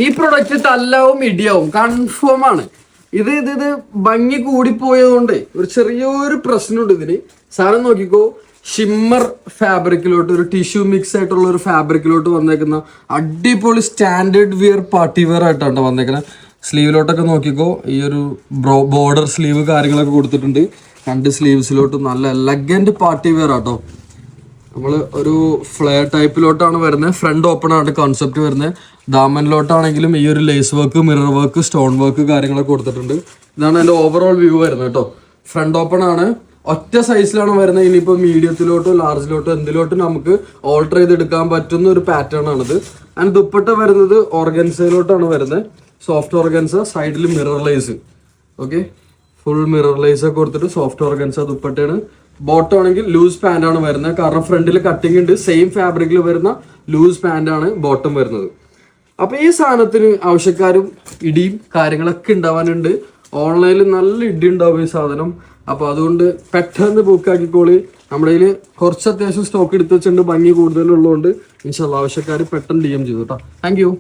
ഈ product തല്ലാവും ഇടിയാവും confirm ആണ്. ഇത് ഭംഗി കൂടിപ്പോയതുകൊണ്ട് ഒരു ചെറിയൊരു പ്രശ്നമുണ്ട് ഇതിന്. സാധനം നോക്കിക്കോ, ഷിമ്മർ ഫാബ്രിക്കിലോട്ട് ഒരു ടിഷ്യൂ മിക്സ് ആയിട്ടുള്ള ഒരു ഫാബ്രിക്കിലോട്ട് വന്നേക്കുന്ന അടിപൊളി സ്റ്റാൻഡേർഡ് വിയർ പാർട്ടി വെയർ ആയിട്ടാണ് വന്നേക്കുന്നത്. സ്ലീവിലോട്ടൊക്കെ നോക്കിക്കോ, ഈ ഒരു ബോർഡർ സ്ലീവ് കാര്യങ്ങളൊക്കെ കൊടുത്തിട്ടുണ്ട്. 2 സ്ലീവ്സിലോട്ട് നല്ല എലഗന്റ് പാർട്ടി വെയർ ആട്ടോ. നമ്മൾ ഒരു ഫ്ലെയർ ടൈപ്പിലോട്ടാണ് വരുന്നത്. ഫ്രണ്ട് ഓപ്പൺ ആണ് കോൺസെപ്റ്റ് വരുന്നത്. ദാമനിലോട്ടാണെങ്കിലും ഈ ഒരു lace work, mirror work, stone work കാര്യങ്ങളൊക്കെ കൊടുത്തിട്ടുണ്ട്. ഇതാണ് എൻ്റെ ഓവറോൾ വ്യൂ വരുന്നത് കേട്ടോ. ഫ്രണ്ട് ഓപ്പൺ ആണ്, ഒറ്റ സൈസിലാണ് വരുന്നത്. ഇനിയിപ്പോൾ മീഡിയത്തിലോട്ടോ ലാർജിലോട്ടോ എന്തിലോട്ടും നമുക്ക് ഓൾട്ടർ ചെയ്തെടുക്കാൻ പറ്റുന്ന ഒരു പാറ്റേൺ ആണിത്. ആൻഡ് ദുപ്പട്ട വരുന്നത് ഓർഗൻസയിലോട്ടാണ് വരുന്നത്. സോഫ്റ്റ് ഓർഗൻസ, സൈഡിൽ mirror lace. Okay, full mirror lace ഒക്കെ കൊടുത്തിട്ട് സോഫ്റ്റ് ഓർഗൻസ ദുപ്പട്ടയാണ്. ബോട്ടം ആണെങ്കിൽ ലൂസ് പാൻ്റ് ആണ് വരുന്നത്. കാരണം ഫ്രണ്ടിൽ കട്ടിങ് ഉണ്ട്. സെയിം ഫാബ്രിക്കിൽ വരുന്ന ലൂസ് പാൻ്റ് ആണ് ബോട്ടം വരുന്നത്. അപ്പോൾ ഈ സാധനത്തിന് ആവശ്യക്കാരും ഇടിയും കാര്യങ്ങളൊക്കെ ഉണ്ടാവാനുണ്ട്. ഓൺലൈനിൽ നല്ല ഇടി ഉണ്ടാവും ഈ സാധനം. അപ്പോൾ അതുകൊണ്ട് പെട്ടെന്ന് ബുക്കാക്കിക്കോളി. നമ്മുടെ കയ്യിൽ കുറച്ച് അത്യാവശ്യം സ്റ്റോക്ക് എടുത്ത് വെച്ചിട്ടുണ്ട്. ഭംഗി കൂടുതലുള്ളതുകൊണ്ട് ഇൻഷാല്ലാ ആവശ്യക്കാർ പെട്ടെന്ന് DM ചെയ്തു കേട്ടോ. Thank you.